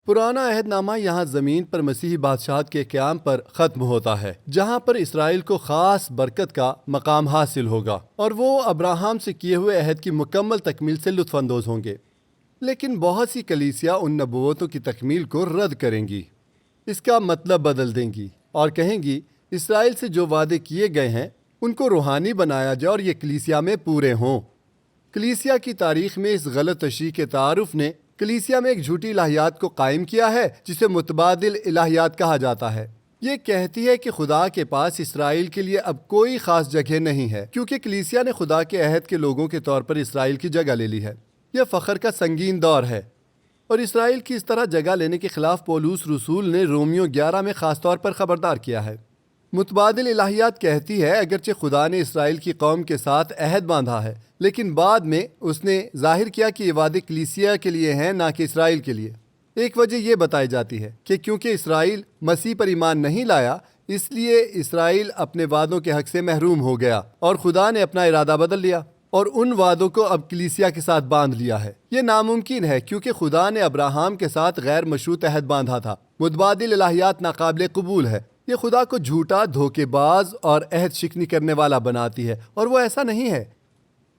پرانا عہد نامہ یہاں زمین پر مسیحی بادشاہت کے قیام پر ختم ہوتا ہے، جہاں پر اسرائیل کو خاص برکت کا مقام حاصل ہوگا اور وہ ابراہیم سے کیے ہوئے عہد کی مکمل تکمیل سے لطف اندوز ہوں گے۔ لیکن بہت سی کلیسیاں ان نبوتوں کی تکمیل کو رد کریں گی، اس کا مطلب بدل دیں گی اور کہیں گی اسرائیل سے جو وعدے کیے گئے ہیں ان کو روحانی بنایا جائے اور یہ کلیسیا میں پورے ہوں۔ کلیسیا کی تاریخ میں اس غلط تشریح کے تعارف نے کلیسیا میں ایک جھوٹی الہیات کو قائم کیا ہے جسے متبادل الہیات کہا جاتا ہے۔ یہ کہتی ہے کہ خدا کے پاس اسرائیل کے لیے اب کوئی خاص جگہ نہیں ہے، کیونکہ کلیسیا نے خدا کے عہد کے لوگوں کے طور پر اسرائیل کی جگہ لے لی ہے۔ یہ فخر کا سنگین دور ہے، اور اسرائیل کی اس طرح جگہ لینے کے خلاف پولس رسول نے رومیو 11 میں خاص طور پر خبردار کیا ہے۔ متبادل الہیات کہتی ہے اگرچہ خدا نے اسرائیل کی قوم کے ساتھ عہد باندھا ہے، لیکن بعد میں اس نے ظاہر کیا کہ یہ وعدے کلیسیا کے لیے ہیں نہ کہ اسرائیل کے لیے۔ ایک وجہ یہ بتائی جاتی ہے کہ کیونکہ اسرائیل مسیح پر ایمان نہیں لایا، اس لیے اسرائیل اپنے وعدوں کے حق سے محروم ہو گیا اور خدا نے اپنا ارادہ بدل لیا اور ان وعدوں کو اب کلیسیا کے ساتھ باندھ لیا ہے۔ یہ ناممکن ہے کیونکہ خدا نے ابراہیم کے ساتھ غیر مشروط عہد باندھا تھا۔ متبادل الہیات ناقابل قبول ہے۔ یہ خدا کو جھوٹا، دھوکے باز اور عہد شکنی کرنے والا بناتی ہے، اور وہ ایسا نہیں ہے۔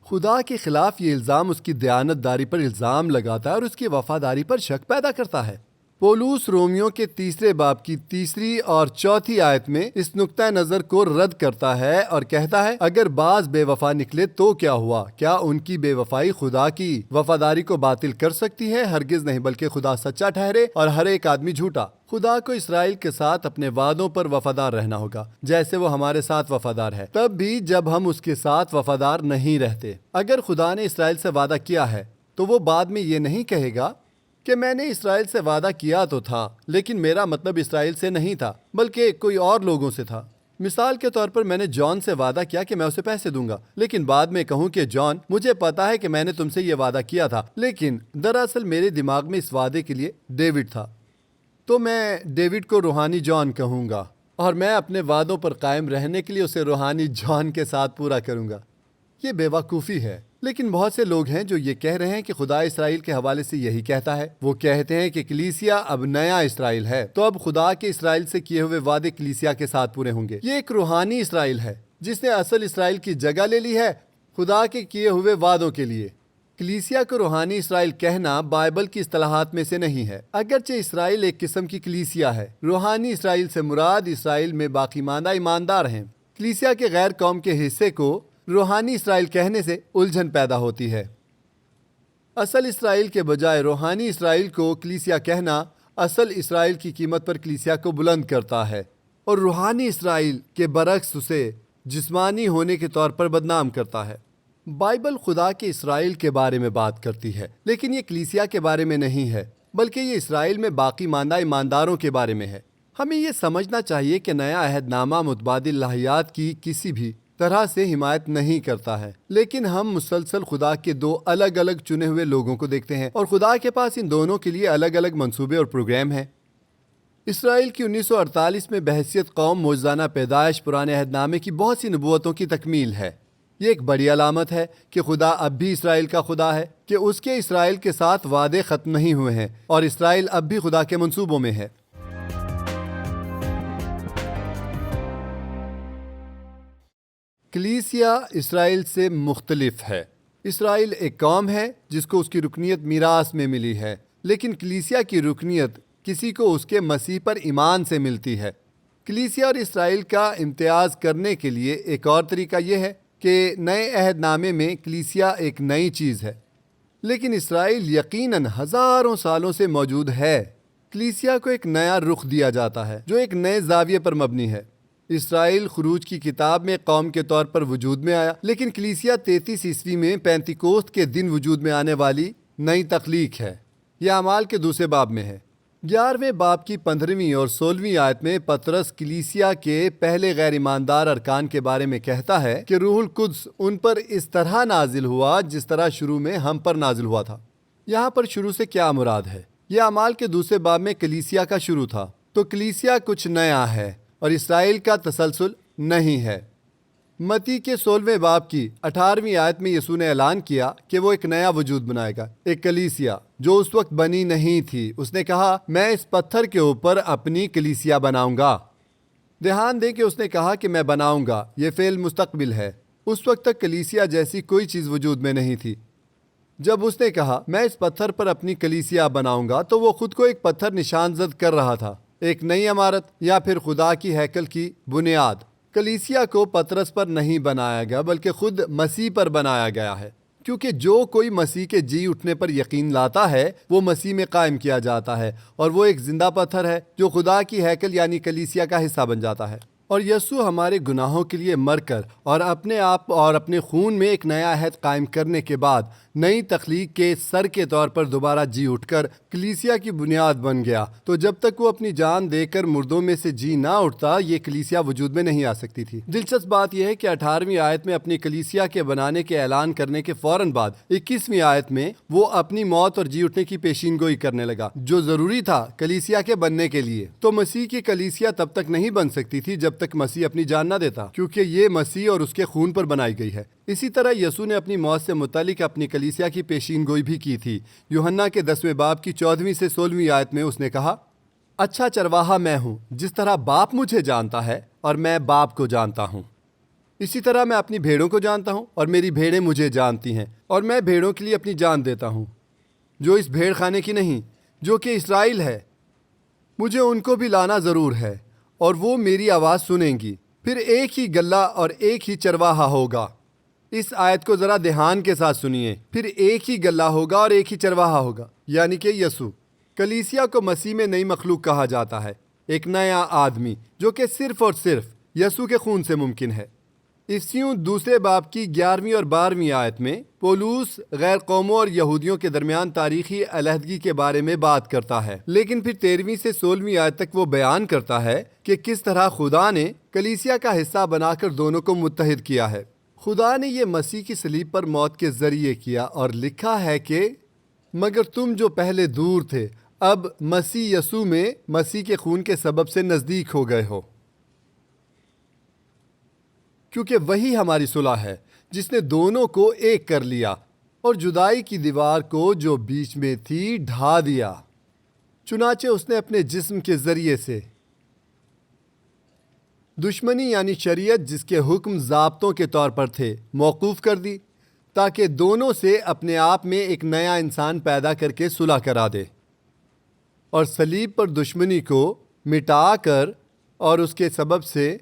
خدا کے خلاف یہ الزام اس کی دیانت داری پر الزام لگاتا ہے اور اس کی وفاداری پر شک پیدا کرتا ہے۔ پولس رومیو کے 3 باب کی 3 اور 4 آیت میں اس نقطہ نظر کو رد کرتا ہے اور کہتا ہے اگر بعض بے وفا نکلے تو کیا ہوا؟ کیا ان کی بے وفائی خدا کی وفاداری کو باطل کر سکتی ہے؟ ہرگز نہیں، بلکہ خدا سچا ٹھہرے اور ہر ایک آدمی جھوٹا۔ خدا کو اسرائیل کے ساتھ اپنے وعدوں پر وفادار رہنا ہوگا، جیسے وہ ہمارے ساتھ وفادار ہے، تب بھی جب ہم اس کے ساتھ وفادار نہیں رہتے۔ اگر خدا نے اسرائیل سے وعدہ کیا ہے تو وہ بعد میں یہ نہیں کہے گا کہ میں نے اسرائیل سے وعدہ کیا تو تھا، لیکن میرا مطلب اسرائیل سے نہیں تھا بلکہ کوئی اور لوگوں سے تھا۔ مثال کے طور پر میں نے جان سے وعدہ کیا کہ میں اسے پیسے دوں گا، لیکن بعد میں کہوں کہ جان مجھے پتا ہے کہ میں نے تم سے یہ وعدہ کیا تھا، لیکن دراصل میرے دماغ میں اس وعدے کے لیے ڈیوڈ تھا، تو میں ڈیوڈ کو روحانی جان کہوں گا اور میں اپنے وعدوں پر قائم رہنے کے لیے اسے روحانی جان کے ساتھ پورا کروں گا۔ یہ بے وقوفی ہے، لیکن بہت سے لوگ ہیں جو یہ کہہ رہے ہیں کہ خدا اسرائیل کے حوالے سے یہی کہتا ہے۔ وہ کہتے ہیں کہ کلیسیا اب نیا اسرائیل ہے، تو اب خدا کے اسرائیل سے کیے ہوئے وعدے کلیسیا کے ساتھ پورے ہوں گے۔ یہ ایک روحانی اسرائیل ہے جس نے اصل اسرائیل کی جگہ لے لی ہے خدا کے کیے ہوئے وعدوں کے لیے۔ کلیسیا کو روحانی اسرائیل کہنا بائبل کی اصطلاحات میں سے نہیں ہے، اگرچہ اسرائیل ایک قسم کی کلیسیا ہے۔ روحانی اسرائیل سے مراد اسرائیل میں باقی ماندہ ایماندار ہیں۔ کلیسیا کے غیر قوم کے حصے کو روحانی اسرائیل کہنے سے الجھن پیدا ہوتی ہے۔ اصل اسرائیل کے بجائے روحانی اسرائیل کو کلیسیا کہنا اصل اسرائیل کی قیمت پر کلیسیا کو بلند کرتا ہے، اور روحانی اسرائیل کے برعکس اسے جسمانی ہونے کے طور پر بدنام کرتا ہے۔ بائبل خدا کے اسرائیل کے بارے میں بات کرتی ہے، لیکن یہ کلیسیا کے بارے میں نہیں ہے، بلکہ یہ اسرائیل میں باقی ماندہ ایمانداروں کے بارے میں ہے۔ ہمیں یہ سمجھنا چاہیے کہ نیا عہد نامہ متبادل الہیات کی کسی بھی طرح سے حمایت نہیں کرتا ہے، لیکن ہم مسلسل خدا کے 2 الگ الگ چنے ہوئے لوگوں کو دیکھتے ہیں، اور خدا کے پاس ان دونوں کے لیے الگ الگ منصوبے اور پروگرام ہیں۔ اسرائیل کی 1948 میں بحیثیت قوم معجزانہ پیدائش پرانے عہد نامے کی بہت سی نبوتوں کی تکمیل ہے۔ یہ ایک بڑی علامت ہے کہ خدا اب بھی اسرائیل کا خدا ہے، کہ اس کے اسرائیل کے ساتھ وعدے ختم نہیں ہوئے ہیں اور اسرائیل اب بھی خدا کے منصوبوں میں ہے۔ کلیسیا اسرائیل سے مختلف ہے۔ اسرائیل ایک قوم ہے جس کو اس کی رکنیت میراث میں ملی ہے، لیکن کلیسیا کی رکنیت کسی کو اس کے مسیح پر ایمان سے ملتی ہے۔ کلیسیا اور اسرائیل کا امتیاز کرنے کے لیے ایک اور طریقہ یہ ہے کہ نئے عہد نامے میں کلیسیا ایک نئی چیز ہے، لیکن اسرائیل یقیناً ہزاروں سالوں سے موجود ہے۔ کلیسیا کو ایک نیا رخ دیا جاتا ہے جو ایک نئے زاویے پر مبنی ہے۔ اسرائیل خروج کی کتاب میں قوم کے طور پر وجود میں آیا، لیکن کلیسیا 33 عیسوی میں پینتیکوست کے دن وجود میں آنے والی نئی تخلیق ہے۔ یہ اعمال کے 2 باب میں ہے۔ 11ویں باب کی 15ویں اور 16ویں آیت میں پطرس کلیسیا کے پہلے غیر ایماندار ارکان کے بارے میں کہتا ہے کہ روح القدس ان پر اس طرح نازل ہوا جس طرح شروع میں ہم پر نازل ہوا تھا۔ یہاں پر شروع سے کیا مراد ہے؟ یہ اعمال کے 2 باب میں کلیسیا کا شروع تھا، تو کلیسیا کچھ نیا ہے اور اسرائیل کا تسلسل نہیں ہے۔ متی کے 16ویں باب کی 18ویں آیت میں یسوع نے اعلان کیا کہ وہ ایک نیا وجود بنائے گا، ایک کلیسیا جو اس وقت بنی نہیں تھی۔ اس نے کہا میں اس پتھر کے اوپر اپنی کلیسیا بناؤں گا۔ دھیان دیں کہ اس نے کہا کہ میں بناؤں گا، یہ فعل مستقبل ہے۔ اس وقت تک کلیسیا جیسی کوئی چیز وجود میں نہیں تھی۔ جب اس نے کہا میں اس پتھر پر اپنی کلیسیا بناؤں گا تو وہ خود کو ایک پتھر نشان زد کر رہا تھا، ایک نئی عمارت یا پھر خدا کی ہیکل کی بنیاد۔ کلیسیا کو پترس پر نہیں بنایا گیا بلکہ خود مسیح پر بنایا گیا ہے، کیونکہ جو کوئی مسیح کے جی اٹھنے پر یقین لاتا ہے وہ مسیح میں قائم کیا جاتا ہے، اور وہ ایک زندہ پتھر ہے جو خدا کی ہیکل یعنی کلیسیا کا حصہ بن جاتا ہے۔ اور یسوع ہمارے گناہوں کے لیے مر کر اور اپنے آپ اور اپنے خون میں ایک نیا عہد قائم کرنے کے بعد نئی تخلیق کے سر کے طور پر دوبارہ جی اٹھ کر کلیسیا کی بنیاد بن گیا۔ تو جب تک وہ اپنی جان دے کر مردوں میں سے جی نہ اٹھتا یہ کلیسیا وجود میں نہیں آ سکتی تھی۔ دلچسپ بات یہ ہے کہ 18ویں آیت میں اپنی کلیسیا کے بنانے کے اعلان کرنے کے فوراً بعد 21ویں آیت میں وہ اپنی موت اور جی اٹھنے کی پیشین گوئی کرنے لگا جو ضروری تھا کلیسیا کے بننے کے لیے۔ تو مسیح کی کلیسیا تب تک نہیں بن سکتی تھی جب تک مسیح اپنی جان نہ دیتا، کیونکہ یہ مسیح اور اس کے خون پر بنائی گئی ہے۔ اسی طرح یسوع نے اپنی موت سے متعلق اپنی کلیسیا کی پیشین گوئی بھی کی تھی۔ یوحنا کے 10ویں باب کی 14ویں سے 16ویں آیت میں اس نے کہا اچھا چرواہا میں ہوں، جس طرح باپ مجھے جانتا ہے اور میں باپ کو جانتا ہوں، اسی طرح میں اپنی بھیڑوں کو جانتا ہوں اور میری بھیڑیں مجھے جانتی ہیں، اور میں بھیڑوں کے لیے اپنی جان دیتا ہوں۔ جو اس بھیڑ خانے کی نہیں، جو کہ اسرائیل ہے، مجھے ان کو بھی لانا ضرور ہے، اور وہ میری آواز سنیں گی۔ پھر ایک ہی گلہ اور ایک ہی چرواہا ہوگا۔ اس آیت کو ذرا دھیان کے ساتھ سنیے۔ پھر ایک ہی گلہ ہوگا اور ایک ہی چرواہا ہوگا، یعنی کہ یسوع۔ کلیسیا کو مسیح میں نئی مخلوق کہا جاتا ہے، ایک نیا آدمی جو کہ صرف اور صرف یسوع کے خون سے ممکن ہے۔ افسیوں 2 باب کی 11ویں اور 12ویں آیت میں پولس غیر قوموں اور یہودیوں کے درمیان تاریخی علیحدگی کے بارے میں بات کرتا ہے، لیکن پھر 13ویں سے 16ویں آیت تک وہ بیان کرتا ہے کہ کس طرح خدا نے کلیسیا کا حصہ بنا کر دونوں کو متحد کیا ہے۔ خدا نے یہ مسیح کی صلیب پر موت کے ذریعے کیا، اور لکھا ہے کہ مگر تم جو پہلے دور تھے اب مسیح یسوع میں مسیح کے خون کے سبب سے نزدیک ہو گئے ہو، کیونکہ وہی ہماری صلح ہے جس نے دونوں کو ایک کر لیا اور جدائی کی دیوار کو جو بیچ میں تھی ڈھا دیا۔ چنانچہ اس نے اپنے جسم کے ذریعے سے دشمنی یعنی شریعت جس کے حکم ضابطوں کے طور پر تھے موقوف کر دی، تاکہ دونوں سے اپنے آپ میں ایک نیا انسان پیدا کر کے صلح کرا دے، اور صلیب پر دشمنی کو مٹا کر اور اس کے سبب سے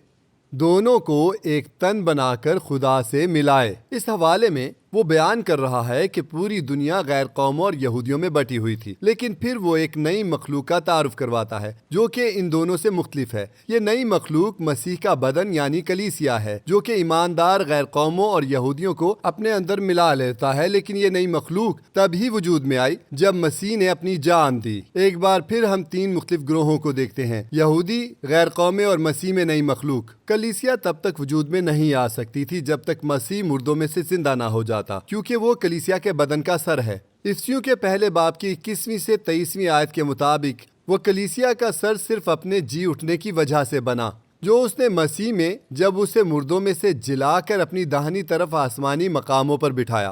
دونوں کو ایک تن بنا کر خدا سے ملائے۔ اس حوالے میں وہ بیان کر رہا ہے کہ پوری دنیا غیر قوموں اور یہودیوں میں بٹی ہوئی تھی، لیکن پھر وہ ایک نئی مخلوق کا تعارف کرواتا ہے جو کہ ان دونوں سے مختلف ہے۔ یہ نئی مخلوق مسیح کا بدن یعنی کلیسیا ہے، جو کہ ایماندار غیر قوموں اور یہودیوں کو اپنے اندر ملا لیتا ہے، لیکن یہ نئی مخلوق تب ہی وجود میں آئی جب مسیح نے اپنی جان دی۔ ایک بار پھر ہم 3 مختلف گروہوں کو دیکھتے ہیں، یہودی، غیر قومیں اور مسیح میں نئی مخلوق۔ کلیسیا تب تک وجود میں نہیں آ سکتی تھی جب تک مسیح مردوں میں سے زندہ نہ ہو جاتا، کیونکہ وہ کلیسیا کے بدن کا سر ہے۔ افسیوں کے پہلے باب کی 21ویں سے 23ویں آیت کے مطابق وہ کلیسیا کا سر صرف اپنے جی اٹھنے کی وجہ سے بنا، جو اس نے مسیح میں جب اسے مردوں میں سے جلا کر اپنی داہنی طرف آسمانی مقاموں پر بٹھایا۔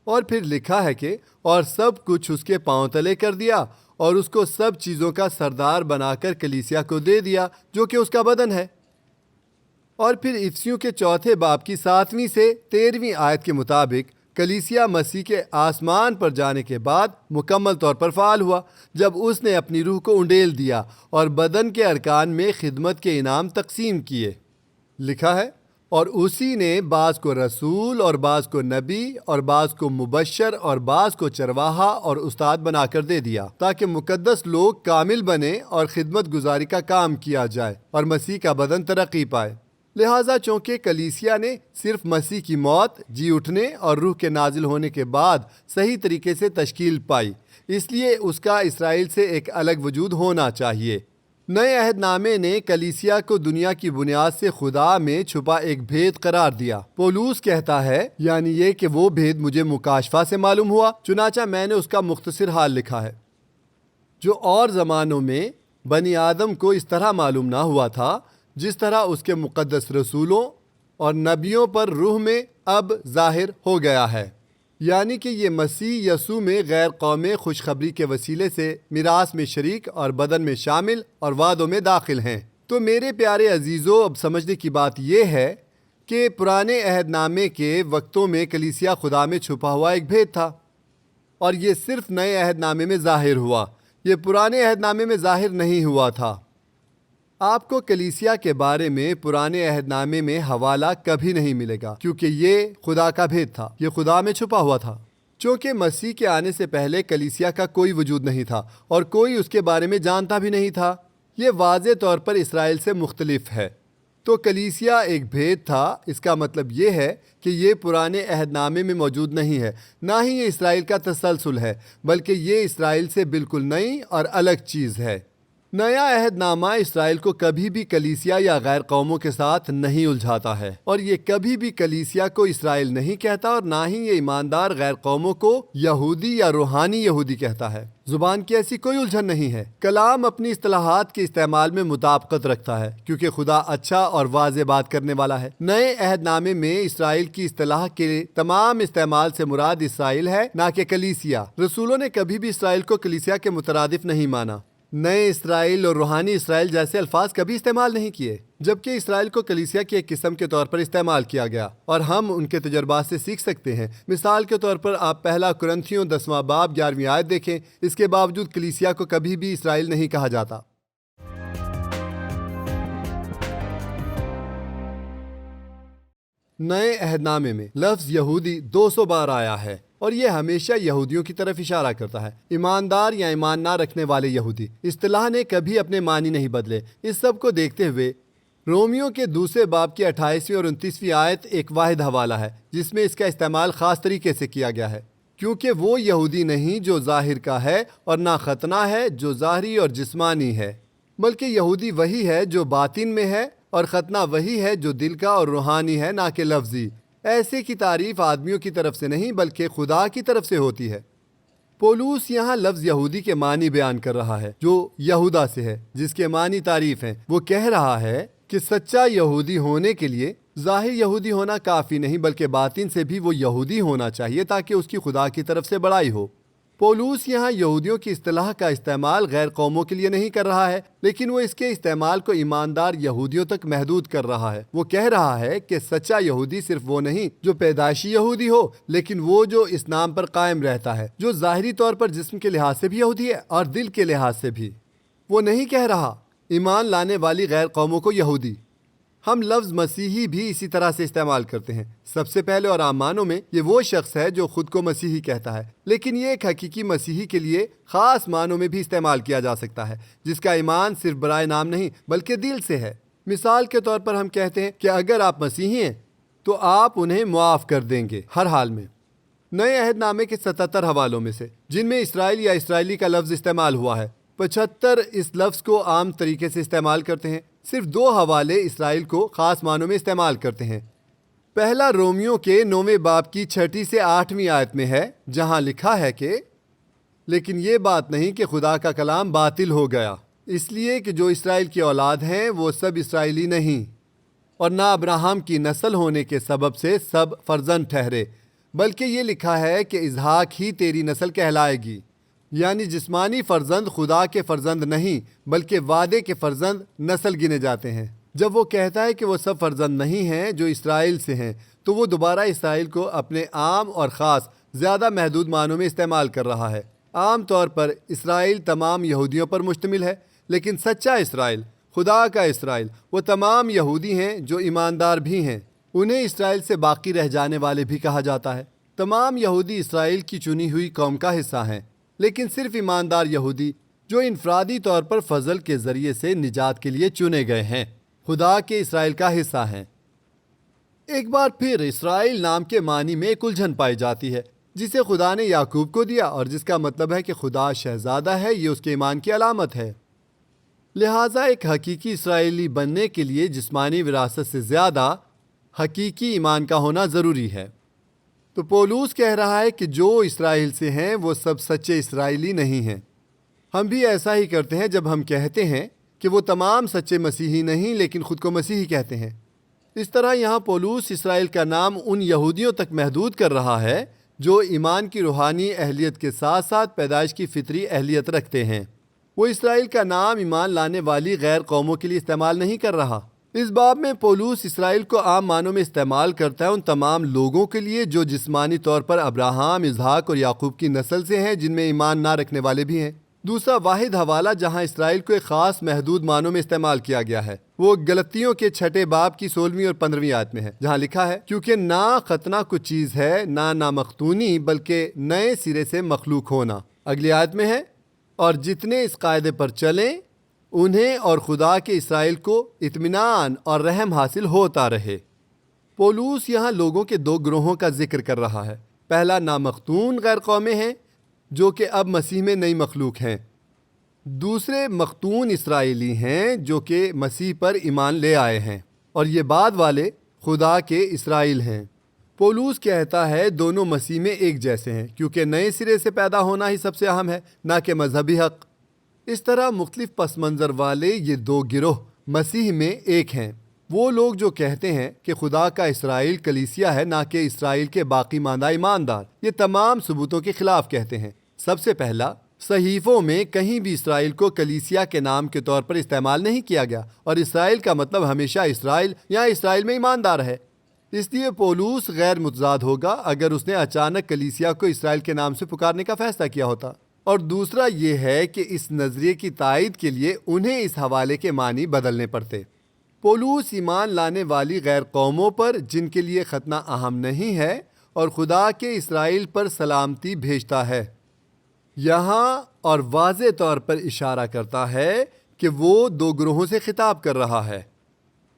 اور پھر لکھا ہے کہ اور سب کچھ اس کے پاؤں تلے کر دیا، اور اس کو سب چیزوں کا سردار بنا کر کلیسیا کو دے دیا جو کہ اس کا بدن ہے۔ اور پھر افسیوں کے 4 باب کی 7ویں سے 13ویں آیت کے مطابق کلیسیا مسیح کے آسمان پر جانے کے بعد مکمل طور پر فعال ہوا، جب اس نے اپنی روح کو انڈیل دیا اور بدن کے ارکان میں خدمت کے انعام تقسیم کیے۔ لکھا ہے اور اسی نے بعض کو رسول اور بعض کو نبی اور بعض کو مبشر اور بعض کو چرواہا اور استاد بنا کر دے دیا، تاکہ مقدس لوگ کامل بنے اور خدمت گزاری کا کام کیا جائے اور مسیح کا بدن ترقی پائے۔ لہٰذا چونکہ کلیسیا نے صرف مسیح کی موت، جی اٹھنے اور روح کے نازل ہونے کے بعد صحیح طریقے سے تشکیل پائی، اس لیے اس کا اسرائیل سے ایک الگ وجود ہونا چاہیے۔ نئے عہد نامے نے کلیسیا کو دنیا کی بنیاد سے خدا میں چھپا ایک بھید قرار دیا۔ پولس کہتا ہے یعنی یہ کہ وہ بھید مجھے مکاشفہ سے معلوم ہوا، چنانچہ میں نے اس کا مختصر حال لکھا ہے، جو اور زمانوں میں بنی آدم کو اس طرح معلوم نہ ہوا تھا، جس طرح اس کے مقدس رسولوں اور نبیوں پر روح میں اب ظاہر ہو گیا ہے۔ یعنی کہ یہ مسیح یسوع میں غیر قومیں خوشخبری کے وسیلے سے میراث میں شریک اور بدن میں شامل اور وعدوں میں داخل ہیں۔ تو میرے پیارے عزیزو، اب سمجھنے کی بات یہ ہے کہ پرانے عہد نامے کے وقتوں میں کلیسیا خدا میں چھپا ہوا ایک بھید تھا، اور یہ صرف نئے عہد نامے میں ظاہر ہوا، یہ پرانے عہد نامے میں ظاہر نہیں ہوا تھا۔ آپ کو کلیسیا کے بارے میں پرانے عہد نامے میں حوالہ کبھی نہیں ملے گا، کیونکہ یہ خدا کا بھید تھا، یہ خدا میں چھپا ہوا تھا۔ چونکہ مسیح کے آنے سے پہلے کلیسیا کا کوئی وجود نہیں تھا اور کوئی اس کے بارے میں جانتا بھی نہیں تھا۔ یہ واضح طور پر اسرائیل سے مختلف ہے۔ تو کلیسیا ایک بھید تھا، اس کا مطلب یہ ہے کہ یہ پرانے عہد نامے میں موجود نہیں ہے، نہ ہی یہ اسرائیل کا تسلسل ہے، بلکہ یہ اسرائیل سے بالکل نئی اور الگ چیز ہے۔ نیا عہد نامہ اسرائیل کو کبھی بھی کلیسیا یا غیر قوموں کے ساتھ نہیں الجھاتا ہے، اور یہ کبھی بھی کلیسیا کو اسرائیل نہیں کہتا، اور نہ ہی یہ ایماندار غیر قوموں کو یہودی یا روحانی یہودی کہتا ہے۔ زبان کی ایسی کوئی الجھن نہیں ہے۔ کلام اپنی اصطلاحات کے استعمال میں مطابقت رکھتا ہے، کیونکہ خدا اچھا اور واضح بات کرنے والا ہے۔ نئے عہد نامے میں اسرائیل کی اصطلاح کے تمام استعمال سے مراد اسرائیل ہے، نہ کہ کلیسیا۔ رسولوں نے کبھی بھی اسرائیل کو کلیسیا کے مترادف نہیں مانا، نئے اسرائیل اور روحانی اسرائیل جیسے الفاظ کبھی استعمال نہیں کیے، جبکہ اسرائیل کو کلیسیا کی ایک قسم کے طور پر استعمال کیا گیا، اور ہم ان کے تجربات سے سیکھ سکتے ہیں۔ مثال کے طور پر آپ پہلا کرنتھیوں 10واں باب 11ویں آیت دیکھیں، اس کے باوجود کلیسیا کو کبھی بھی اسرائیل نہیں کہا جاتا۔ نئے عہد نامے میں لفظ یہودی 200 بار آیا ہے، اور یہ ہمیشہ یہودیوں کی طرف اشارہ کرتا ہے، ایماندار یا ایمان نہ رکھنے والے یہودی۔ اصطلاح نے کبھی اپنے معنی نہیں بدلے۔ اس سب کو دیکھتے ہوئے رومیوں کے 2 باب کی 28ویں اور 29ویں آیت ایک واحد حوالہ ہے جس میں اس کا استعمال خاص طریقے سے کیا گیا ہے، کیونکہ وہ یہودی نہیں جو ظاہر کا ہے، اور نہ ختنہ ہے جو ظاہری اور جسمانی ہے، بلکہ یہودی وہی ہے جو باطن میں ہے، اور ختنہ وہی ہے جو دل کا اور روحانی ہے، نہ کہ لفظی۔ ایسے کی تعریف آدمیوں کی طرف سے نہیں بلکہ خدا کی طرف سے ہوتی ہے۔ پولوس یہاں لفظ یہودی کے معنی بیان کر رہا ہے جو یہودا سے ہے، جس کے معنی تعریف ہیں۔ وہ کہہ رہا ہے کہ سچا یہودی ہونے کے لیے ظاہر یہودی ہونا کافی نہیں، بلکہ باطن سے بھی وہ یہودی ہونا چاہیے تاکہ اس کی خدا کی طرف سے بڑائی ہو۔ پولوس یہاں یہودیوں کی اصطلاح کا استعمال غیر قوموں کے لیے نہیں کر رہا ہے، لیکن وہ اس کے استعمال کو ایماندار یہودیوں تک محدود کر رہا ہے۔ وہ کہہ رہا ہے کہ سچا یہودی صرف وہ نہیں جو پیدائشی یہودی ہو، لیکن وہ جو اس نام پر قائم رہتا ہے، جو ظاہری طور پر جسم کے لحاظ سے بھی یہودی ہے اور دل کے لحاظ سے بھی۔ وہ نہیں کہہ رہا ایمان لانے والی غیر قوموں کو یہودی۔ ہم لفظ مسیحی بھی اسی طرح سے استعمال کرتے ہیں۔ سب سے پہلے اور عام معنوں میں یہ وہ شخص ہے جو خود کو مسیحی کہتا ہے، لیکن یہ ایک حقیقی مسیحی کے لیے خاص معنوں میں بھی استعمال کیا جا سکتا ہے، جس کا ایمان صرف برائے نام نہیں بلکہ دل سے ہے۔ مثال کے طور پر ہم کہتے ہیں کہ اگر آپ مسیحی ہیں تو آپ انہیں معاف کر دیں گے ہر حال میں۔ نئے عہد نامے کے 77 حوالوں میں سے جن میں اسرائیل یا اسرائیلی کا لفظ استعمال ہوا ہے، 75 اس لفظ کو عام طریقے سے استعمال کرتے ہیں۔ صرف 2 حوالے اسرائیل کو خاص معنوں میں استعمال کرتے ہیں۔ پہلا رومیوں کے 9ویں باب کی 6 سے 8ویں آیت میں ہے، جہاں لکھا ہے کہ لیکن یہ بات نہیں کہ خدا کا کلام باطل ہو گیا، اس لیے کہ جو اسرائیل کی اولاد ہیں وہ سب اسرائیلی نہیں، اور نہ ابراہیم کی نسل ہونے کے سبب سے سب فرزند ٹھہرے، بلکہ یہ لکھا ہے کہ اسحاق ہی تیری نسل کہلائے گی۔ یعنی جسمانی فرزند خدا کے فرزند نہیں بلکہ وعدے کے فرزند نسل گنے جاتے ہیں۔ جب وہ کہتا ہے کہ وہ سب فرزند نہیں ہیں جو اسرائیل سے ہیں، تو وہ دوبارہ اسرائیل کو اپنے عام اور خاص زیادہ محدود معنوں میں استعمال کر رہا ہے۔ عام طور پر اسرائیل تمام یہودیوں پر مشتمل ہے، لیکن سچا اسرائیل، خدا کا اسرائیل، وہ تمام یہودی ہیں جو ایماندار بھی ہیں۔ انہیں اسرائیل سے باقی رہ جانے والے بھی کہا جاتا ہے۔ تمام یہودی اسرائیل کی چنی ہوئی قوم کا حصہ ہیں، لیکن صرف ایماندار یہودی جو انفرادی طور پر فضل کے ذریعے سے نجات کے لیے چنے گئے ہیں، خدا کے اسرائیل کا حصہ ہیں۔ ایک بار پھر اسرائیل نام کے معنی میں ایک الجھن پائی جاتی ہے جسے خدا نے یعقوب کو دیا، اور جس کا مطلب ہے کہ خدا شہزادہ ہے، یہ اس کے ایمان کی علامت ہے۔ لہٰذا ایک حقیقی اسرائیلی بننے کے لیے جسمانی وراثت سے زیادہ حقیقی ایمان کا ہونا ضروری ہے۔ تو پولوس کہہ رہا ہے کہ جو اسرائیل سے ہیں وہ سب سچے اسرائیلی نہیں ہیں۔ ہم بھی ایسا ہی کرتے ہیں جب ہم کہتے ہیں کہ وہ تمام سچے مسیحی نہیں لیکن خود کو مسیحی کہتے ہیں۔ اس طرح یہاں پولوس اسرائیل کا نام ان یہودیوں تک محدود کر رہا ہے جو ایمان کی روحانی اہلیت کے ساتھ ساتھ پیدائش کی فطری اہلیت رکھتے ہیں۔ وہ اسرائیل کا نام ایمان لانے والی غیر قوموں کے لیے استعمال نہیں کر رہا۔ اس باب میں پولوس اسرائیل کو عام معنوں میں استعمال کرتا ہے ان تمام لوگوں کے لیے جو جسمانی طور پر ابراہیم، اسحاق اور یعقوب کی نسل سے ہیں، جن میں ایمان نہ رکھنے والے بھی ہیں۔ دوسرا واحد حوالہ جہاں اسرائیل کو ایک خاص محدود معنوں میں استعمال کیا گیا ہے وہ گلتیوں کے 6 باب کی 16ویں اور 15ویں آیت میں ہے، جہاں لکھا ہے کیونکہ نہ ختنہ کچھ چیز ہے نہ نامختونی بلکہ نئے سرے سے مخلوق ہونا۔ اگلی آیت میں ہے اور جتنے اس قاعدے پر چلیں انہیں اور خدا کے اسرائیل کو اطمینان اور رحم حاصل ہوتا رہے۔ پولوس یہاں لوگوں کے 2 گروہوں کا ذکر کر رہا ہے۔ پہلا نامختون غیر قومیں ہیں جو کہ اب مسیح میں نئی مخلوق ہیں۔ دوسرے مختون اسرائیلی ہیں جو کہ مسیح پر ایمان لے آئے ہیں، اور یہ بعد والے خدا کے اسرائیل ہیں۔ پولوس کہتا ہے دونوں مسیح میں ایک جیسے ہیں کیونکہ نئے سرے سے پیدا ہونا ہی سب سے اہم ہے، نہ کہ مذہبی حق۔ اس طرح مختلف پس منظر والے یہ 2 گروہ مسیح میں ایک ہیں۔ وہ لوگ جو کہتے ہیں کہ خدا کا اسرائیل کلیسیا ہے نہ کہ اسرائیل کے باقی ماندہ ایماندار، یہ تمام ثبوتوں کے خلاف کہتے ہیں۔ سب سے پہلا، صحیفوں میں کہیں بھی اسرائیل کو کلیسیا کے نام کے طور پر استعمال نہیں کیا گیا، اور اسرائیل کا مطلب ہمیشہ اسرائیل یا اسرائیل میں ایماندار ہے۔ اس لیے پولوس غیر متضاد ہوگا اگر اس نے اچانک کلیسیا کو اسرائیل کے نام سے پکارنے کا فیصلہ کیا ہوتا۔ اور دوسرا یہ ہے کہ اس نظریے کی تائید کے لیے انہیں اس حوالے کے معنی بدلنے پڑتے۔ پولوس ایمان لانے والی غیر قوموں پر جن کے لیے ختنہ اہم نہیں ہے اور خدا کے اسرائیل پر سلامتی بھیجتا ہے، یہاں اور واضح طور پر اشارہ کرتا ہے کہ وہ 2 گروہوں سے خطاب کر رہا ہے۔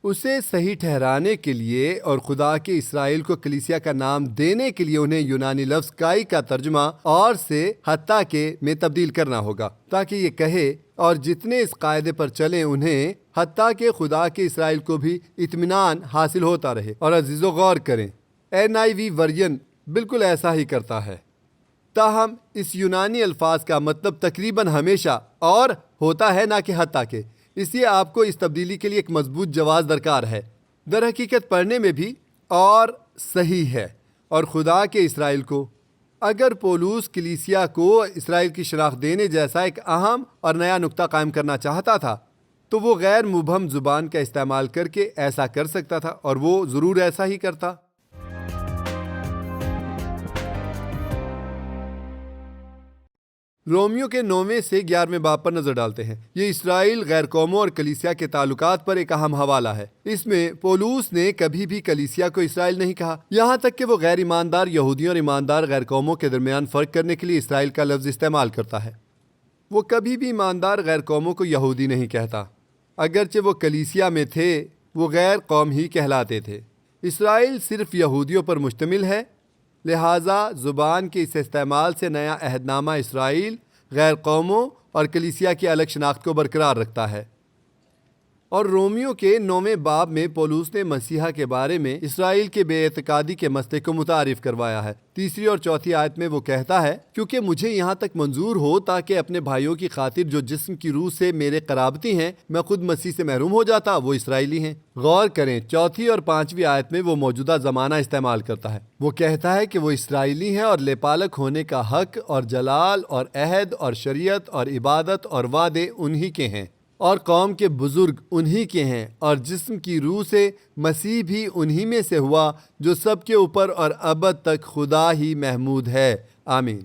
اسے صحیح ٹھہرانے کے لیے اور خدا کے اسرائیل کو کلیسیا کا نام دینے کے لیے انہیں یونانی لفظ کائی کا ترجمہ اور سے حتیٰ کے میں تبدیل کرنا ہوگا تاکہ یہ کہے اور جتنے اس قاعدے پر چلیں انہیں حتیٰ کہ خدا کے اسرائیل کو بھی اطمینان حاصل ہوتا رہے۔ اور عزیزو غور کریں، NIV ورژن بالکل ایسا ہی کرتا ہے، تاہم اس یونانی الفاظ کا مطلب تقریباً ہمیشہ اور ہوتا ہے نہ کہ حتیٰ کہ۔ اس لیے آپ کو اس تبدیلی کے لیے ایک مضبوط جواز درکار ہے۔ در حقیقت پڑھنے میں بھی اور صحیح ہے اور خدا کے اسرائیل کو۔ اگر پولوس کلیسیا کو اسرائیل کی شناخت دینے جیسا ایک اہم اور نیا نقطہ قائم کرنا چاہتا تھا تو وہ غیر مبہم زبان کا استعمال کر کے ایسا کر سکتا تھا، اور وہ ضرور ایسا ہی کرتا۔ رومیو کے 9ویں سے 11ویں باب پر نظر ڈالتے ہیں۔ یہ اسرائیل، غیر قوموں اور کلیسیا کے تعلقات پر ایک اہم حوالہ ہے۔ اس میں پولوس نے کبھی بھی کلیسیا کو اسرائیل نہیں کہا، یہاں تک کہ وہ غیر ایماندار یہودیوں اور ایماندار غیر قوموں کے درمیان فرق کرنے کے لیے اسرائیل کا لفظ استعمال کرتا ہے۔ وہ کبھی بھی ایماندار غیر قوموں کو یہودی نہیں کہتا، اگرچہ وہ کلیسیا میں تھے، وہ غیر قوم ہی کہلاتے تھے۔ اسرائیل صرف یہودیوں پر مشتمل ہے، لہٰذا زبان کے اس استعمال سے نیا عہد نامہ اسرائیل، غیر قوموں اور کلیسیا کی الگ شناخت کو برقرار رکھتا ہے۔ اور رومیو کے 9ویں باب میں پولوس نے مسیحا کے بارے میں اسرائیل کے بے اعتقادی کے مسئلے کو متعارف کروایا ہے۔ 3 اور 4 آیت میں وہ کہتا ہے کیونکہ مجھے یہاں تک منظور ہو تاکہ اپنے بھائیوں کی خاطر جو جسم کی روح سے میرے قرابتی ہیں میں خود مسیح سے محروم ہو جاتا، وہ اسرائیلی ہیں۔ غور کریں 4 اور 5 آیت میں وہ موجودہ زمانہ استعمال کرتا ہے۔ وہ کہتا ہے کہ وہ اسرائیلی ہیں اور لےپالک ہونے کا حق اور جلال اور عہد اور شریعت اور عبادت اور وعدے انہی کے ہیں، اور قوم کے بزرگ انہی کے ہیں، اور جسم کی روح سے مسیح بھی انہی میں سے ہوا جو سب کے اوپر اور ابد تک خدا ہی محمود ہے، آمین۔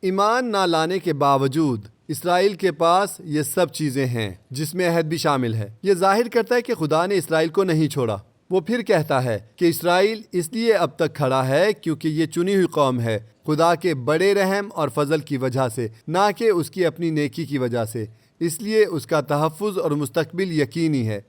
ایمان نہ لانے کے باوجود اسرائیل کے پاس یہ سب چیزیں ہیں جس میں عہد بھی شامل ہے۔ یہ ظاہر کرتا ہے کہ خدا نے اسرائیل کو نہیں چھوڑا۔ وہ پھر کہتا ہے کہ اسرائیل اس لیے اب تک کھڑا ہے کیونکہ یہ چنی ہوئی قوم ہے، خدا کے بڑے رحم اور فضل کی وجہ سے، نہ کہ اس کی اپنی نیکی کی وجہ سے، اس لیے اس کا تحفظ اور مستقبل یقینی ہے۔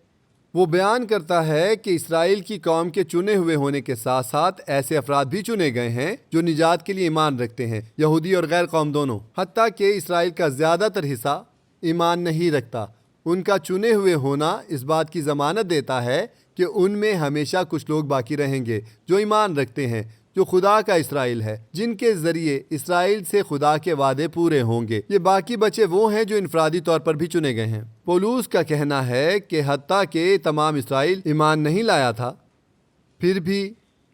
وہ بیان کرتا ہے کہ اسرائیل کی قوم کے چنے ہوئے ہونے کے ساتھ ساتھ ایسے افراد بھی چنے گئے ہیں جو نجات کے لیے ایمان رکھتے ہیں، یہودی اور غیر قوم دونوں، حتیٰ کہ اسرائیل کا زیادہ تر حصہ ایمان نہیں رکھتا۔ ان کا چنے ہوئے ہونا اس بات کی ضمانت دیتا ہے کہ ان میں ہمیشہ کچھ لوگ باقی رہیں گے جو ایمان رکھتے ہیں، جو خدا کا اسرائیل ہے، جن کے ذریعے اسرائیل سے خدا کے وعدے پورے ہوں گے۔ یہ باقی بچے وہ ہیں جو انفرادی طور پر بھی چنے گئے ہیں۔ پولوس کا کہنا ہے کہ حتیٰ کہ تمام اسرائیل ایمان نہیں لایا تھا، پھر بھی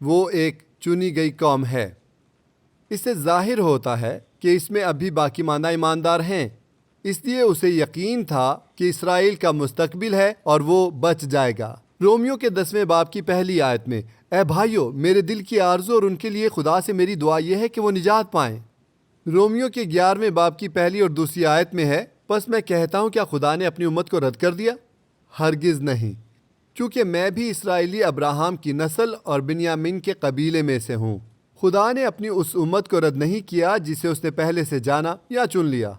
وہ ایک چنی گئی قوم ہے۔ اس سے ظاہر ہوتا ہے کہ اس میں اب بھی باقی ماندہ ایماندار ہیں، اس لیے اسے یقین تھا کہ اسرائیل کا مستقبل ہے اور وہ بچ جائے گا۔ رومیو کے 10ویں باب کی پہلی آیت میں، اے بھائیو، میرے دل کی آرزو اور ان کے لیے خدا سے میری دعا یہ ہے کہ وہ نجات پائیں۔ رومیو کے 11ویں باب کی پہلی اور دوسری آیت میں ہے، پس میں کہتا ہوں کیا خدا نے اپنی امت کو رد کر دیا؟ ہرگز نہیں، کیونکہ میں بھی اسرائیلی ابراہیم کی نسل اور بنیامین کے قبیلے میں سے ہوں۔ خدا نے اپنی اس امت کو رد نہیں کیا جسے اس نے پہلے سے جانا یا چن لیا،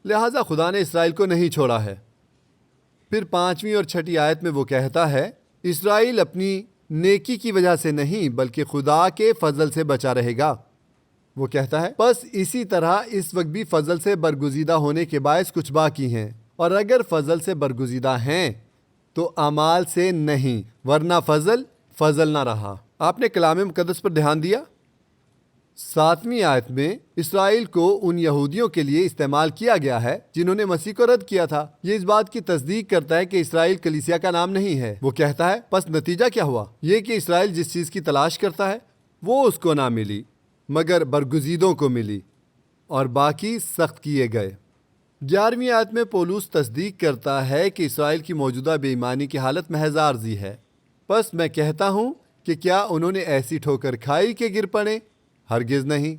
لہٰذا خدا نے اسرائیل کو نہیں چھوڑا ہے۔ پھر 5ویں اور 6ٹھی آیت میں وہ کہتا ہے، اسرائیل اپنی نیکی کی وجہ سے نہیں بلکہ خدا کے فضل سے بچا رہے گا۔ وہ کہتا ہے، بس اسی طرح اس وقت بھی فضل سے برگزیدہ ہونے کے باعث کچھ باقی ہیں، اور اگر فضل سے برگزیدہ ہیں تو اعمال سے نہیں، ورنہ فضل نہ رہا۔ آپ نے کلام مقدس پر دھیان دیا؟ 7ویں آیت میں اسرائیل کو ان یہودیوں کے لیے استعمال کیا گیا ہے جنہوں نے مسیح کو رد کیا تھا۔ یہ اس بات کی تصدیق کرتا ہے کہ اسرائیل کلیسیا کا نام نہیں ہے۔ وہ کہتا ہے، پس نتیجہ کیا ہوا؟ یہ کہ اسرائیل جس چیز کی تلاش کرتا ہے وہ اس کو نہ ملی، مگر برگزیدوں کو ملی، اور باقی سخت کیے گئے۔ 11ویں آیت میں پولس تصدیق کرتا ہے کہ اسرائیل کی موجودہ بے ایمانی کی حالت محض عارضی ہے۔ پس میں کہتا ہوں کہ کیا انہوں نے ایسی ٹھوکر کھائی کہ گر پڑے؟ ہرگز نہیں۔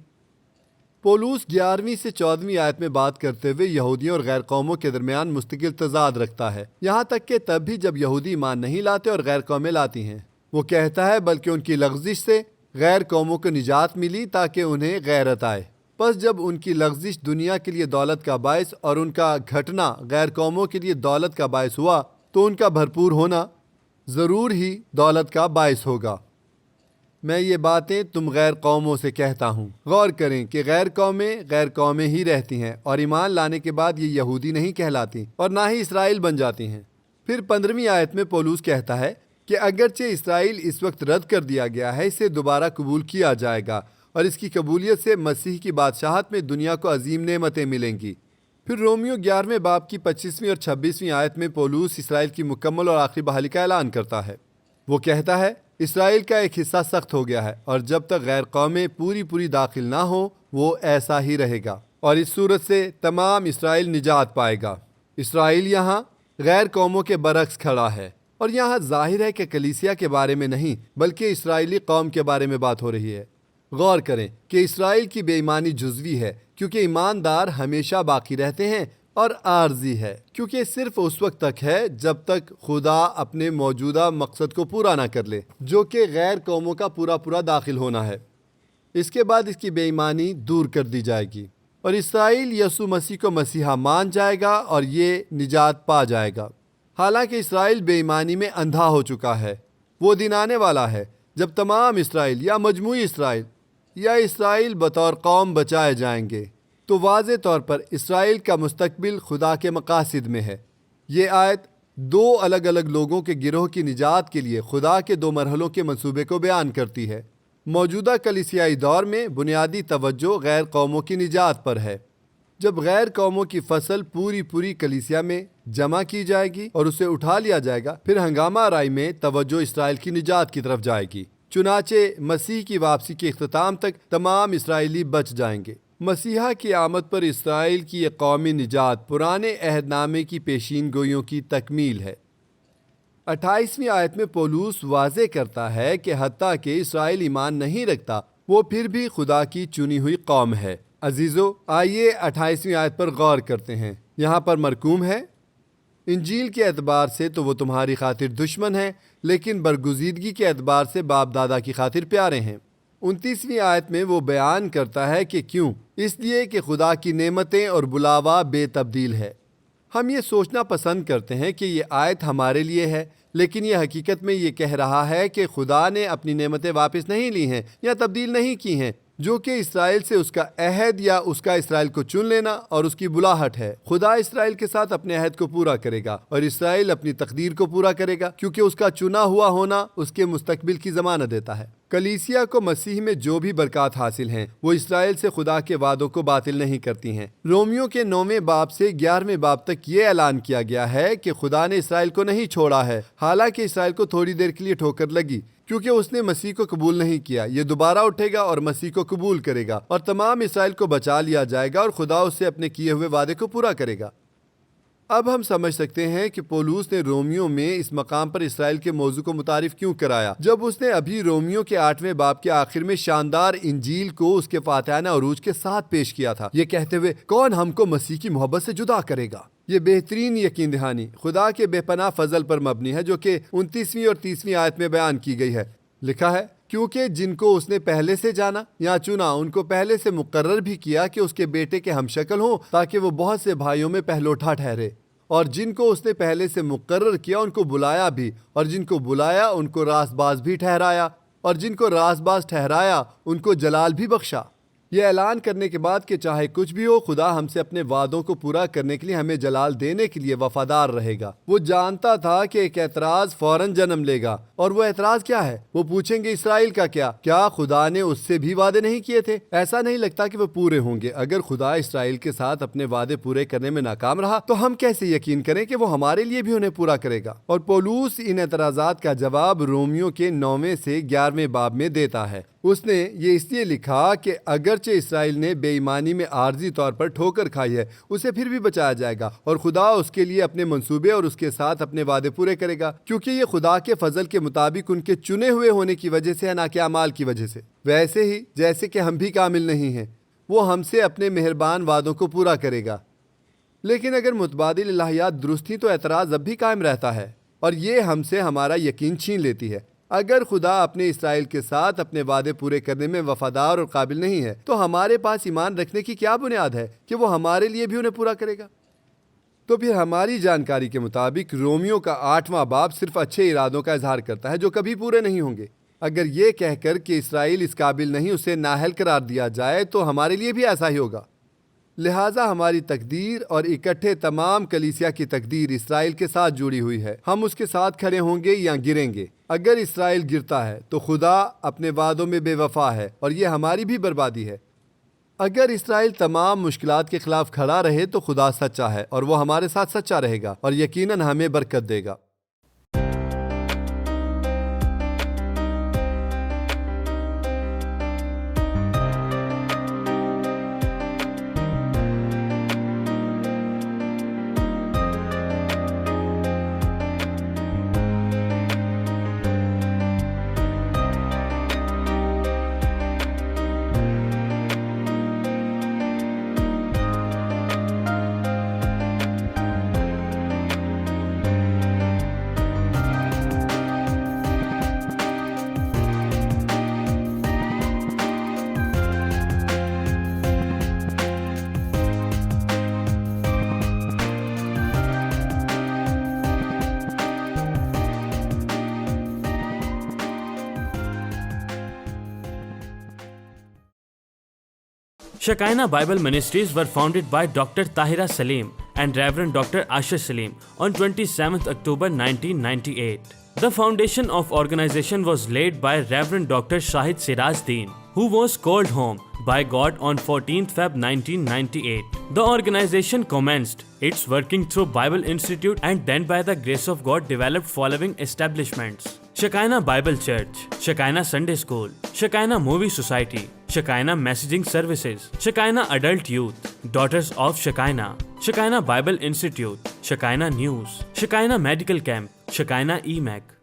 پولس 11ویں سے 14ویں آیت میں بات کرتے ہوئے یہودیوں اور غیر قوموں کے درمیان مستقل تضاد رکھتا ہے، یہاں تک کہ تب بھی جب یہودی ایمان نہیں لاتے اور غیر قومیں لاتی ہیں۔ وہ کہتا ہے، بلکہ ان کی لغزش سے غیر قوموں کو نجات ملی تاکہ انہیں غیرت آئے۔ پس جب ان کی لغزش دنیا کے لیے دولت کا باعث اور ان کا گھٹنا غیر قوموں کے لیے دولت کا باعث ہوا، تو ان کا بھرپور ہونا ضرور ہی دولت کا باعث ہوگا۔ میں یہ باتیں تم غیر قوموں سے کہتا ہوں۔ غور کریں کہ غیر قومیں ہی رہتی ہیں، اور ایمان لانے کے بعد یہ یہودی نہیں کہلاتی اور نہ ہی اسرائیل بن جاتی ہیں۔ پھر 15ویں آیت میں پولس کہتا ہے کہ اگرچہ اسرائیل اس وقت رد کر دیا گیا ہے، اسے دوبارہ قبول کیا جائے گا، اور اس کی قبولیت سے مسیح کی بادشاہت میں دنیا کو عظیم نعمتیں ملیں گی۔ پھر رومیو 11ویں باب کی 25ویں اور 26ویں آیت میں پولس اسرائیل کی مکمل اور آخری بحالی کا اعلان کرتا ہے۔ وہ کہتا ہے، اسرائیل کا ایک حصہ سخت ہو گیا ہے، اور جب تک غیر قومیں پوری داخل نہ ہوں وہ ایسا ہی رہے گا، اور اس صورت سے تمام اسرائیل نجات پائے گا۔ اسرائیل یہاں غیر قوموں کے برعکس کھڑا ہے، اور یہاں ظاہر ہے کہ کلیسیا کے بارے میں نہیں بلکہ اسرائیلی قوم کے بارے میں بات ہو رہی ہے۔ غور کریں کہ اسرائیل کی بے ایمانی جزوی ہے، کیونکہ ایماندار ہمیشہ باقی رہتے ہیں، اور عارضی ہے کیونکہ صرف اس وقت تک ہے جب تک خدا اپنے موجودہ مقصد کو پورا نہ کر لے، جو کہ غیر قوموں کا پورا داخل ہونا ہے۔ اس کے بعد اس کی بے ایمانی دور کر دی جائے گی، اور اسرائیل یسوع مسیح کو مسیحا مان جائے گا اور یہ نجات پا جائے گا۔ حالانکہ اسرائیل بے ایمانی میں اندھا ہو چکا ہے، وہ دن آنے والا ہے جب تمام اسرائیل یا مجموعی اسرائیل یا اسرائیل بطور قوم بچائے جائیں گے۔ تو واضح طور پر اسرائیل کا مستقبل خدا کے مقاصد میں ہے۔ یہ آیت دو الگ الگ لوگوں کے گروہ کی نجات کے لیے خدا کے 2 مرحلوں کے منصوبے کو بیان کرتی ہے۔ موجودہ کلیسیائی دور میں بنیادی توجہ غیر قوموں کی نجات پر ہے۔ جب غیر قوموں کی فصل پوری کلیسیا میں جمع کی جائے گی اور اسے اٹھا لیا جائے گا، پھر ہنگامہ آرائی میں توجہ اسرائیل کی نجات کی طرف جائے گی۔ چنانچہ مسیح کی واپسی کے اختتام تک تمام اسرائیلی بچ جائیں گے۔ مسیحا کی آمد پر اسرائیل کی یہ قومی نجات پرانے عہد نامے کی پیشین گوئیوں کی تکمیل ہے۔ 28ویں آیت میں پولس واضح کرتا ہے کہ حتیٰ کہ اسرائیل ایمان نہیں رکھتا، وہ پھر بھی خدا کی چنی ہوئی قوم ہے۔ عزیزو، آئیے 28ویں آیت پر غور کرتے ہیں۔ یہاں پر مرقوم ہے، انجیل کے اعتبار سے تو وہ تمہاری خاطر دشمن ہیں، لیکن برگزیدگی کے اعتبار سے باپ دادا کی خاطر پیارے ہیں۔ 29ویں آیت میں وہ بیان کرتا ہے کہ کیوں؟ اس لیے کہ خدا کی نعمتیں اور بلاوا بے تبدیل ہے۔ ہم یہ سوچنا پسند کرتے ہیں کہ یہ آیت ہمارے لیے ہے، لیکن یہ حقیقت میں یہ کہہ رہا ہے کہ خدا نے اپنی نعمتیں واپس نہیں لی ہیں یا تبدیل نہیں کی ہیں، جو کہ اسرائیل سے اس کا عہد یا اس کا اسرائیل کو چن لینا اور اس کی بلاہٹ ہے۔ خدا اسرائیل کے ساتھ اپنے عہد کو پورا کرے گا، اور اسرائیل اپنی تقدیر کو پورا کرے گا، کیونکہ اس کا چنا ہوا ہونا اس کے مستقبل کی ضمانت دیتا ہے۔ کلیسیا کو مسیح میں جو بھی برکات حاصل ہیں وہ اسرائیل سے خدا کے وعدوں کو باطل نہیں کرتی ہیں۔ رومیو کے 9ویں باب سے 11ویں باب تک یہ اعلان کیا گیا ہے کہ خدا نے اسرائیل کو نہیں چھوڑا ہے، حالانکہ اسرائیل کو تھوڑی دیر کے لیے ٹھوکر لگی، کیونکہ اس نے مسیح کو قبول نہیں کیا۔ یہ دوبارہ اٹھے گا اور مسیح کو قبول کرے گا اور تمام اسرائیل کو بچا لیا جائے گا اور خدا اس سے اپنے کیے ہوئے وعدے کو پورا کرے گا۔ اب ہم سمجھ سکتے ہیں کہ پولوس نے رومیوں میں اس مقام پر اسرائیل کے موضوع کو متعارف کیوں کرایا، جب اس نے ابھی رومیوں کے 8ویں باب کے آخر میں شاندار انجیل کو اس کے فاتحانہ عروج کے ساتھ پیش کیا تھا، یہ کہتے ہوئے کون ہم کو مسیح کی محبت سے جدا کرے گا۔ یہ بہترین یقین دہانی خدا کے بے پناہ فضل پر مبنی ہے، جو کہ 29ویں اور 30ویں آیت میں بیان کی گئی ہے۔ لکھا ہے، کیونکہ جن کو اس نے پہلے سے جانا یا چنا، ان کو پہلے سے مقرر بھی کیا کہ اس کے بیٹے کے ہم شکل ہوں، تاکہ وہ بہت سے بھائیوں میں پہلوٹا ٹھہرے۔ اور جن کو اس نے پہلے سے مقرر کیا ان کو بلایا بھی، اور جن کو بلایا ان کو راست باز بھی ٹھہرایا، اور جن کو راست باز ٹھہرایا ان کو جلال بھی بخشا۔ یہ اعلان کرنے کے بعد کہ چاہے کچھ بھی ہو، خدا ہم سے اپنے وعدوں کو پورا کرنے کے لیے ہمیں جلال دینے کے لیے وفادار رہے گا۔ وہ جانتا تھا کہ ایک اعتراض فوراً جنم لے گا، اور وہ اعتراض کیا ہے؟ وہ پوچھیں گے اسرائیل کا کیا خدا نے اس سے بھی وعدے نہیں کیے تھے؟ ایسا نہیں لگتا کہ وہ پورے ہوں گے۔ اگر خدا اسرائیل کے ساتھ اپنے وعدے پورے کرنے میں ناکام رہا تو ہم کیسے یقین کریں کہ وہ ہمارے لیے بھی انہیں پورا کرے گا؟ اور پولوس ان اعتراضات کا جواب رومیوں کے 9ویں سے 11ویں باب میں دیتا ہے۔ اس نے یہ اس لیے لکھا کہ اگرچہ اسرائیل نے بے ایمانی میں عارضی طور پر ٹھوکر کھائی ہے، اسے پھر بھی بچایا جائے گا، اور خدا اس کے لیے اپنے منصوبے اور اس کے ساتھ اپنے وعدے پورے کرے گا، کیونکہ یہ خدا کے فضل کے مطابق ان کے چنے ہوئے ہونے کی وجہ سے ہے، نہ کہ اعمال کی وجہ سے۔ ویسے ہی جیسے کہ ہم بھی کامل نہیں ہیں، وہ ہم سے اپنے مہربان وعدوں کو پورا کرے گا۔ لیکن اگر متبادل الہیات درست تھیں تو اعتراض اب بھی قائم رہتا ہے، اور یہ ہم سے ہمارا یقین چھین لیتی ہے۔ اگر خدا اپنے اسرائیل کے ساتھ اپنے وعدے پورے کرنے میں وفادار اور قابل نہیں ہے تو ہمارے پاس ایمان رکھنے کی کیا بنیاد ہے کہ وہ ہمارے لیے بھی انہیں پورا کرے گا؟ تو پھر ہماری جانکاری کے مطابق رومیوں کا 8واں باب صرف اچھے ارادوں کا اظہار کرتا ہے جو کبھی پورے نہیں ہوں گے۔ اگر یہ کہہ کر کہ اسرائیل اس قابل نہیں اسے نااہل قرار دیا جائے تو ہمارے لیے بھی ایسا ہی ہوگا۔ لہٰذا ہماری تقدیر اور اکٹھے تمام کلیسیا کی تقدیر اسرائیل کے ساتھ جڑی ہوئی ہے۔ ہم اس کے ساتھ کھڑے ہوں گے یا گریں گے۔ اگر اسرائیل گرتا ہے تو خدا اپنے وعدوں میں بے وفا ہے، اور یہ ہماری بھی بربادی ہے۔ اگر اسرائیل تمام مشکلات کے خلاف کھڑا رہے تو خدا سچا ہے، اور وہ ہمارے ساتھ سچا رہے گا اور یقیناً ہمیں برکت دے گا۔ Shekinah Bible Ministries were founded by Dr. Tahira Salim and Reverend Dr. Asher Salim on 27th October 1998. The foundation of organization was laid by Reverend Dr. Shahid Siraj Deen, who was called home by God on 14th Feb 1998. The organization commenced its working through Bible Institute and then by the grace of God developed following establishments: Shekinah Bible Church, Shekinah Sunday School, Shekinah Movie Society, Shekinah Messaging Services, Shekinah Adult Youth, Daughters of Shekinah, Shekinah Bible Institute, Shekinah News, Shekinah Medical Camp, Shekinah EMAC.